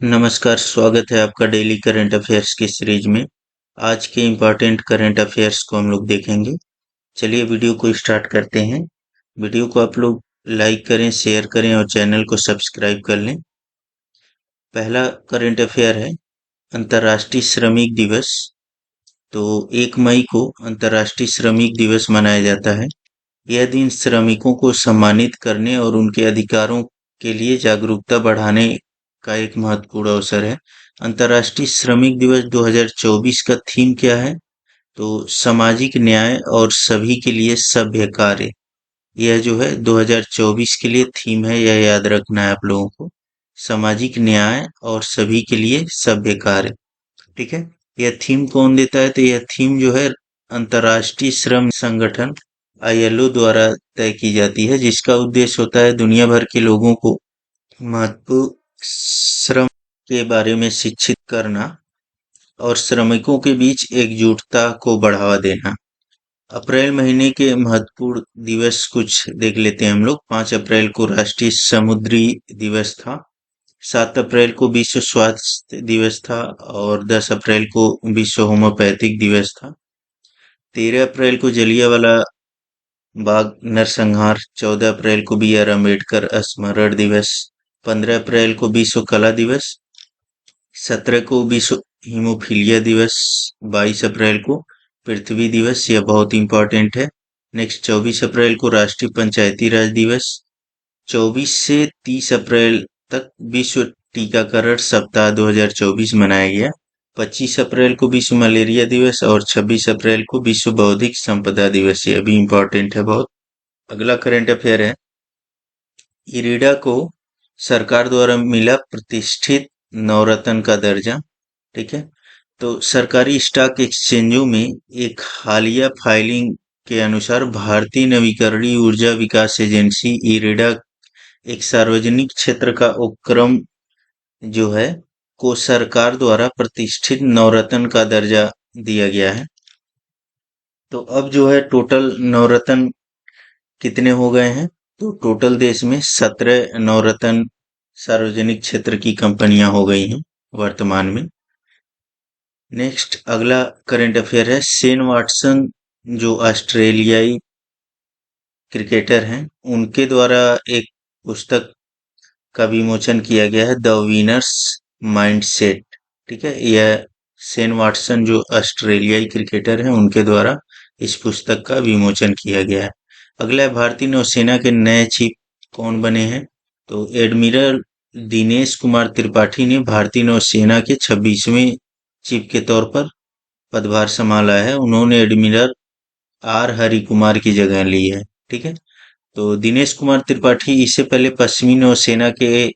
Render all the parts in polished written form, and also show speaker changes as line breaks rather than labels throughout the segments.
नमस्कार, स्वागत है आपका डेली करंट अफेयर्स की सीरीज में। आज के इम्पोर्टेंट करंट अफेयर्स को हम लोग देखेंगे। चलिए वीडियो को स्टार्ट करते हैं। वीडियो को आप लोग लाइक करें, शेयर करें और चैनल को सब्सक्राइब कर लें। पहला करंट अफेयर है अंतर्राष्ट्रीय श्रमिक दिवस। तो 1 मई को अंतर्राष्ट्रीय श्रमिक दिवस मनाया जाता है। यह दिन श्रमिकों को सम्मानित करने और उनके अधिकारों के लिए जागरूकता बढ़ाने का एक महत्वपूर्ण अवसर है। अंतर्राष्ट्रीय श्रमिक दिवस 2024 का थीम क्या है? तो सामाजिक न्याय और सभी के लिए सभ्य कार्य। यह जो है 2024 के लिए थीम है, यह याद रखना है आप लोगों को। सामाजिक न्याय और सभी के लिए सभ्य कार्य। ठीक है। यह थीम कौन देता है? तो यह थीम जो है अंतर्राष्ट्रीय श्रम संगठन आईएलओ द्वारा तय की जाती है, जिसका उद्देश्य होता है दुनिया भर के लोगों को महत्वपूर्ण श्रम के बारे में शिक्षित करना और श्रमिकों के बीच एकजुटता को बढ़ावा देना। अप्रैल महीने के महत्वपूर्ण दिवस कुछ देख लेते हैं हम लोग। 5 अप्रैल को राष्ट्रीय समुद्री दिवस था। 7 अप्रैल को विश्व स्वास्थ्य दिवस था और 10 अप्रैल को विश्व होम्योपैथिक दिवस था। 13 अप्रैल को जलियांवाला बाग नरसंहार। 14 अप्रैल को बी.आर. अम्बेडकर स्मरण दिवस। 15 अप्रैल को विश्व कला दिवस। 17 को विश्व हीमोफीलिया दिवस। 22 अप्रैल को पृथ्वी दिवस, यह बहुत इंपॉर्टेंट है। नेक्स्ट 24 अप्रैल को राष्ट्रीय पंचायती राज दिवस। 24 से 30 अप्रैल तक विश्व टीकाकरण सप्ताह 2024 मनाया गया। 25 अप्रैल को विश्व मलेरिया दिवस और 26 अप्रैल को विश्व बौद्धिक संपदा दिवस, यह भी इंपॉर्टेंट है बहुत। अगला करंट अफेयर है, इरिडा को सरकार द्वारा मिला प्रतिष्ठित नवरत्न का दर्जा। ठीक है। तो सरकारी स्टॉक एक्सचेंजों में एक हालिया फाइलिंग के अनुसार भारतीय नवीकरणीय ऊर्जा विकास एजेंसी इरेडा एक सार्वजनिक क्षेत्र का उपक्रम जो है को सरकार द्वारा प्रतिष्ठित नवरत्न का दर्जा दिया गया है। तो अब जो है टोटल नवरत्न कितने हो गए हैं? तो टोटल देश में 17 नवरत्न सार्वजनिक क्षेत्र की कंपनियां हो गई हैं वर्तमान में। नेक्स्ट अगला करंट अफेयर है, शेन वाटसन जो ऑस्ट्रेलियाई क्रिकेटर हैं, उनके द्वारा एक पुस्तक का विमोचन किया गया है, द विनर्स माइंडसेट। ठीक है। यह शेन वाटसन जो ऑस्ट्रेलियाई क्रिकेटर हैं, उनके द्वारा इस पुस्तक का विमोचन किया गया है। अगला है, भारतीय नौसेना के नए चीफ कौन बने हैं? तो एडमिरल दिनेश कुमार त्रिपाठी ने भारतीय नौसेना के 26वें चीफ के तौर पर पदभार संभाला है। उन्होंने एडमिरल आर हरि कुमार की जगह ली है। ठीक है। तो दिनेश कुमार त्रिपाठी इससे पहले पश्चिमी नौसेना के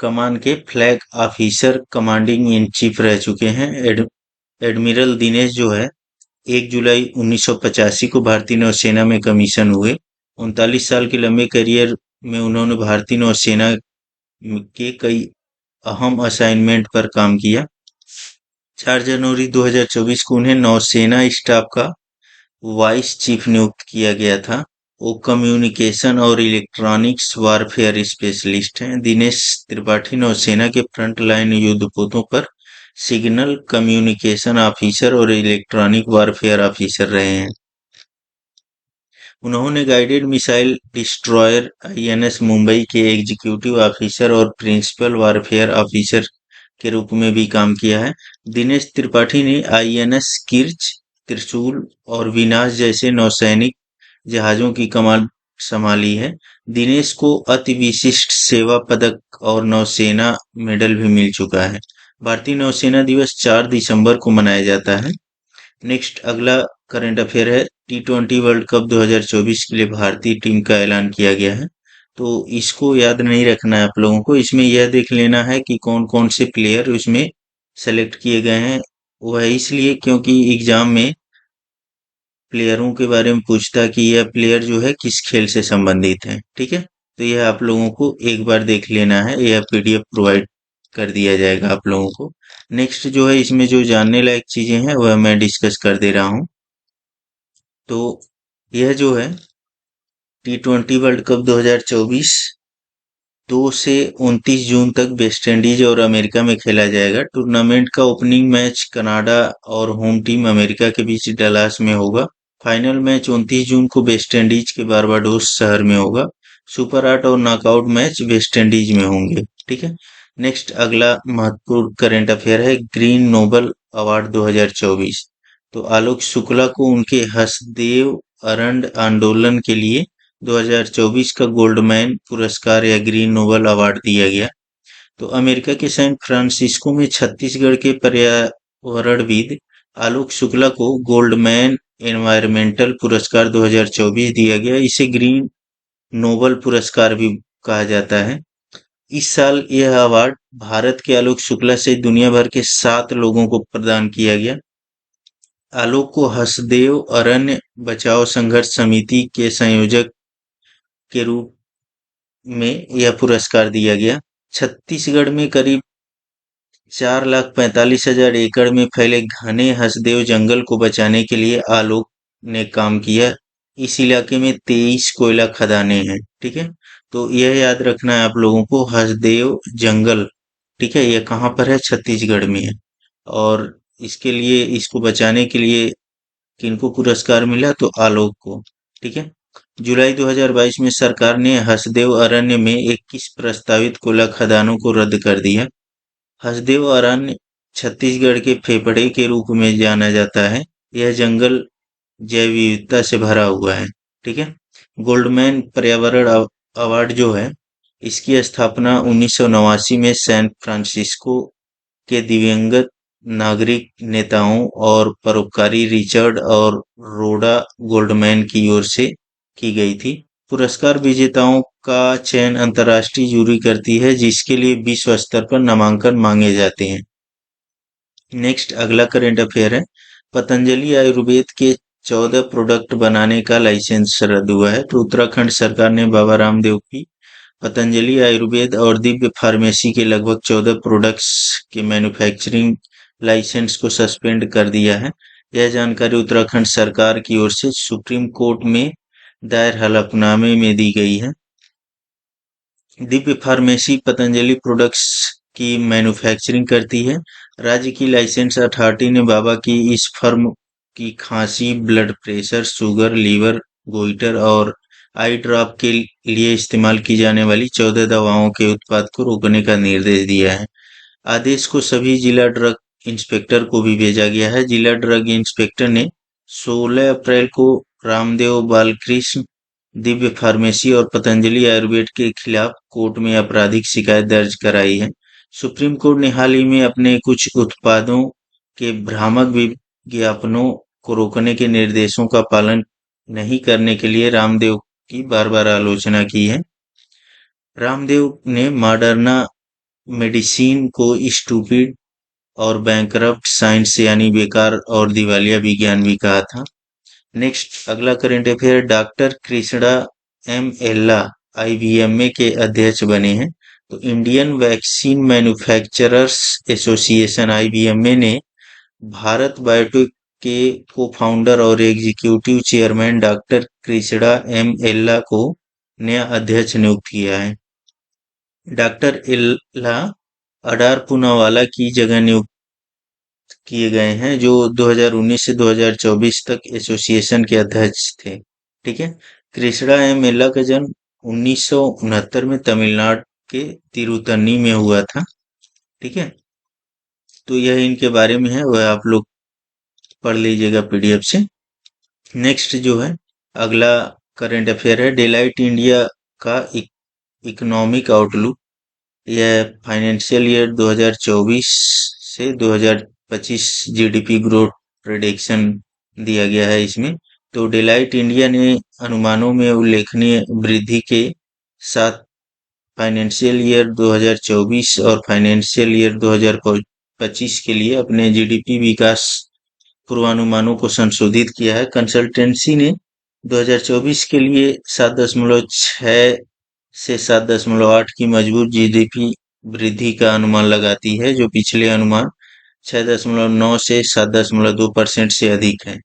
कमान के flag officer commanding in chief रह चुके हैं। एडमिरल दिनेश जो है 1 जुलाई 1985 को भारतीय नौसेना में कमीशन हुए। 39 साल के लंबे करियर में उन्होंने भारतीय नौसेना के कई अहम असाइनमेंट पर काम किया। 4 जनवरी 2024 को उन्हें नौसेना स्टाफ का वाइस चीफ नियुक्त किया गया था। वो कम्युनिकेशन और इलेक्ट्रॉनिक्स वारफेयर स्पेशलिस्ट हैं। दिनेश त्रिपाठी नौसेना के फ्रंट लाइन युद्धपोतों पर सिग्नल कम्युनिकेशन ऑफिसर और इलेक्ट्रॉनिक वारफेयर ऑफिसर रहे हैं। उन्होंने guided missile destroyer INS Mumbai के एग्जीक्यूटिव ऑफिसर और प्रिंसिपल वारफेयर ऑफिसर के रूप में भी काम किया है। दिनेश त्रिपाठी ने आईएनएस किर्च, त्रिशूल और विनाश जैसे नौसैनिक जहाजों की कमान संभाली है। दिनेश को अति विशिष्ट सेवा पदक और नौसेना मेडल भी मिल चुका है। भारतीय नौसेना दिवस 4 दिसंबर को मनाया जाता है। नेक्स्ट अगला करंट अफेयर है, टी20 वर्ल्ड कप 2024 के लिए भारतीय टीम का ऐलान किया गया है। तो इसको याद नहीं रखना है आप लोगों को, इसमें यह देख लेना है कि कौन कौन से प्लेयर उसमें सेलेक्ट किए गए हैं। वह इसलिए क्योंकि एग्जाम में प्लेयरों के बारे में पूछता कि यह प्लेयर जो है किस खेल से संबंधित है। ठीक है। तो यह आप लोगों को एक बार देख लेना है, यह पीडीएफ प्रोवाइड कर दिया जाएगा आप लोगों को। नेक्स्ट जो है इसमें जो जानने लायक चीजें हैं वह मैं डिस्कस कर दे रहा हूं। तो यह जो है टी20 वर्ल्ड कप 2024 2 से 29 जून तक वेस्ट इंडीज और अमेरिका में खेला जाएगा। टूर्नामेंट का ओपनिंग मैच कनाडा और होम टीम अमेरिका के बीच डलास में होगा। फाइनल मैच 29 जून को वेस्ट इंडीज के बारबाडोस शहर में होगा। सुपर 8 और नॉकआउट मैच वेस्ट इंडीज में होंगे। ठीक है। नेक्स्ट अगला महत्वपूर्ण करंट अफेयर है ग्रीन नोबल अवार्ड 2024। तो आलोक शुक्ला को उनके हसदेव अरंड आंदोलन के लिए 2024 का गोल्डमैन पुरस्कार या ग्रीन नोबल अवार्ड दिया गया। तो अमेरिका के सैन फ्रांसिस्को में छत्तीसगढ़ के पर्यावरणविद आलोक शुक्ला को गोल्डमैन एनवायरमेंटल पुरस्कार 2024 दिया गया। इसे ग्रीन नोबल पुरस्कार भी कहा जाता है। इस साल यह अवार्ड भारत के आलोक शुक्ला से दुनिया भर के 7 लोगों को प्रदान किया गया। आलोक को हसदेव अरण्य बचाओ संघर्ष समिति के संयोजक के रूप में यह पुरस्कार दिया गया। छत्तीसगढ़ में करीब 4,45,000 एकड़ में फैले घने हसदेव जंगल को बचाने के लिए आलोक ने काम किया। इस इलाके में 23 कोयला खदानें हैं। ठीक है। तो यह याद रखना है आप लोगों को, हसदेव जंगल। ठीक है। यह कहाँ पर है? छत्तीसगढ़ में है। और इसके लिए, इसको बचाने के लिए किनको पुरस्कार मिला? तो आलोक को। ठीक है। जुलाई 2022 में सरकार ने हसदेव अरण्य में 21 प्रस्तावित कोयला खदानों को रद्द कर दिया। हसदेव अरण्य छत्तीसगढ़ के फेफड़े के रूप में जाना जाता है। यह जंगल जैव विविधता से भरा हुआ है। ठीक है। गोल्डमैन पर्यावरण अवार्ड जो है, इसकी स्थापना 1989 में सैन फ्रांसिस्को के दिवंगत नागरिक नेताओं और परोपकारी रिचर्ड और रोडा गोल्डमैन की ओर से की गई थी। पुरस्कार विजेताओं का चयन अंतर्राष्ट्रीय जूरी करती है, जिसके लिए विश्व स्तर पर नामांकन मांगे जाते हैं। नेक्स्ट अगला करंट अफेयर है पतंजलि आयुर्वेद के 14 प्रोडक्ट बनाने का लाइसेंस रद्द हुआ है। तो उत्तराखंड सरकार ने बाबा रामदेव की पतंजलि आयुर्वेद और दिव्य फार्मेसी के लगभग 14 प्रोडक्ट्स के मैन्युफैक्चरिंग लाइसेंस को सस्पेंड कर दिया है। यह जानकारी उत्तराखंड सरकार की ओर से सुप्रीम कोर्ट में दायर हलफनामे में दी गई है। दिव्य फार्मेसी पतंजलि प्रोडक्ट्स की मैन्युफैक्चरिंग करती है। राज्य की लाइसेंस अथॉरिटी ने बाबा की इस फर्म की खांसी, blood pressure, sugar, liver, goitre और आई ड्रॉप के लिए इस्तेमाल की जाने वाली 14 दवाओं के उत्पाद को रोकने का निर्देश दिया है। आदेश को सभी जिला ड्रग इंस्पेक्टर को भी भेजा गया है। जिला ड्रग इंस्पेक्टर ने 16 अप्रैल को रामदेव बालकृष्ण दिव्य फार्मेसी और पतंजलि आयुर्वेद के खिलाफ कोर्ट में आपराधिक शिकायत दर्ज कराई है। सुप्रीम कोर्ट ने हाल ही में अपने कुछ उत्पादों के भ्रामक विज्ञापनों को रोकने के निर्देशों का पालन नहीं करने के लिए रामदेव की बार बार आलोचना की है। रामदेव ने मॉडर्ना मेडिसिन को स्टूपिड और बैंकरप्ट साइंस यानी बेकार और दिवालिया विज्ञान भी कहा था। नेक्स्ट अगला current affair doctor Krishna M Ella IBMA के अध्यक्ष बने हैं। तो Indian vaccine manufacturers association IBMA ने भारत बायोटेक के को फाउंडर और executive chairman doctor Krishna M Ella को नया अध्यक्ष नियुक्त किया है। डॉक्टर एल्ला अडार पूनावाला की जगह नियुक्त किए गए हैं, जो 2019 से 2024 तक एसोसिएशन के अध्यक्ष थे। ठीक है। कृष्णा एम एल्ला का जन्म 1969 में तमिलनाडु के तिरुतन्नी में हुआ था। ठीक है। तो यह इनके बारे में है, वह आप लोग पढ़ लीजिएगा पीडीएफ से। नेक्स्ट जो है अगला करंट अफेयर है डेलाइट इंडिया का इकोनॉमिक आउटलुक। यह फाइनेंशियल ईयर 2024 से 2025 जीडीपी ग्रोथ प्रेडिक्शन दिया गया है इसमें। तो डेलाइट इंडिया ने अनुमानों में उल्लेखनीय वृद्धि के साथ फाइनेंशियल ईयर 2024 और फाइनेंशियल ईयर 2025 के लिए अपने जीडीपी विकास पूर्वानुमानों को संशोधित किया है। कंसल्टेंसी ने 2024 के लिए 7.6 से 7.8 की मजबूत जीडीपी वृद्धि का अनुमान लगाती है, जो पिछले अनुमान 6.9 से 7.2% से अधिक है।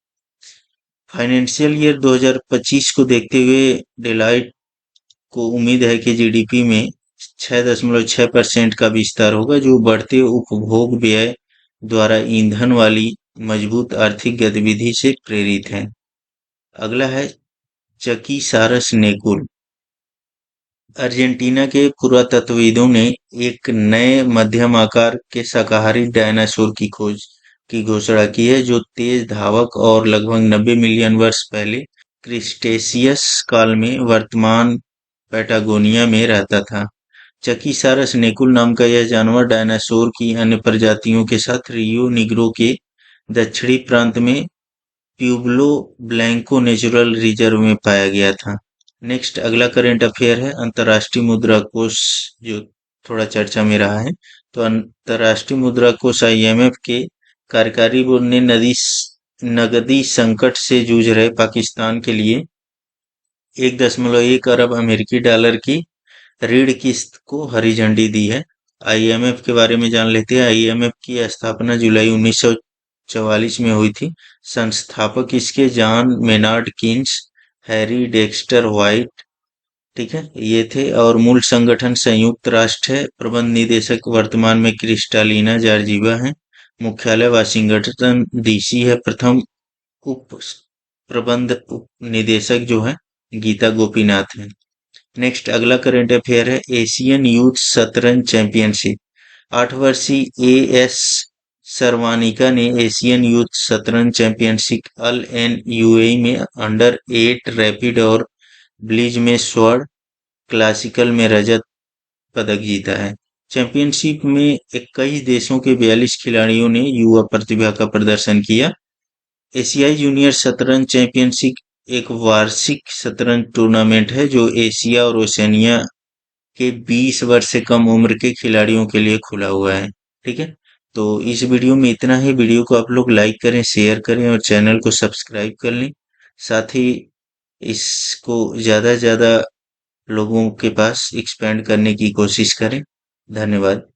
फाइनेंशियल ईयर 2025 को देखते हुए डेलाइट को उम्मीद है कि जीडीपी में 6.6% का विस्तार होगा, जो बढ़ते उपभोग व्यय द्वारा ईंधन वाली मजबूत आर्थिक गतिविधि से प्रेरित है। अगला है चकीसारस नेकुल। अर्जेंटीना के पुरातत्वविदों ने एक नए मध्यम आकार के शाकाहारी डायनासोर की घोषणा की है, जो तेज धावक और लगभग 90 मिलियन वर्ष पहले क्रिस्टेशियस काल में वर्तमान पैटागोनिया में रहता था। चकीसारस नेकुल नाम का यह जानवर डायनासोर की अन्य प्रजातियों के साथ रियो निग्रो के दक्षिणी प्रांत में प्यूब्लो ब्लैंको नेचुरल रिजर्व में पाया गया था। नेक्स्ट अगला करंट अफेयर है अंतर्राष्ट्रीय मुद्रा कोष, जो थोड़ा चर्चा में रहा है। तो अंतर्राष्ट्रीय मुद्रा कोष IMF के कार्यकारी बोर्ड ने नगदी संकट से जूझ रहे पाकिस्तान के लिए 1.1 अरब अमेरिकी डॉलर की ऋण किस्त को हरी झंडी दी है। IMF के बारे में जान लेते हैं। IMF की स्थापना जुलाई 1944 में हुई थी। संस्थापक इसके John Maynard Keynes, Harry Dexter white, ठीक है, ये थे। और मूल संगठन संयुक्त राष्ट्र है। प्रबंध निदेशक वर्तमान में क्रिस्टालिना जॉर्जीवा है। मुख्यालय वाशिंगटन DC है। प्रथम उप प्रबंध उप निदेशक जो है गीता गोपीनाथ है। नेक्स्ट अगला करंट अफेयर है एशियन यूथ शतरंज चैंपियनशिप। 8 वर्षीय AS सरवानिका ने एशियन यूथ शतरंज चैंपियनशिप UAE में अंडर 8 रैपिड और ब्लिज में स्वर्ण, क्लासिकल में रजत पदक जीता है। चैंपियनशिप में 21 देशों के 42 खिलाड़ियों ने युवा प्रतिभा का प्रदर्शन किया। एशियाई जूनियर शतरंज चैंपियनशिप एक वार्षिक शतरंज टूर्नामेंट है, जो एशिया और ओशिनिया के 20 वर्ष से कम उम्र के खिलाड़ियों के लिए खुला हुआ है। ठीक है, तो इस वीडियो में इतना ही। वीडियो को आप लोग लाइक करें, शेयर करें और चैनल को सब्सक्राइब कर लें। साथ ही इसको ज़्यादा से ज़्यादा लोगों के पास एक्सपेंड करने की कोशिश करें। धन्यवाद।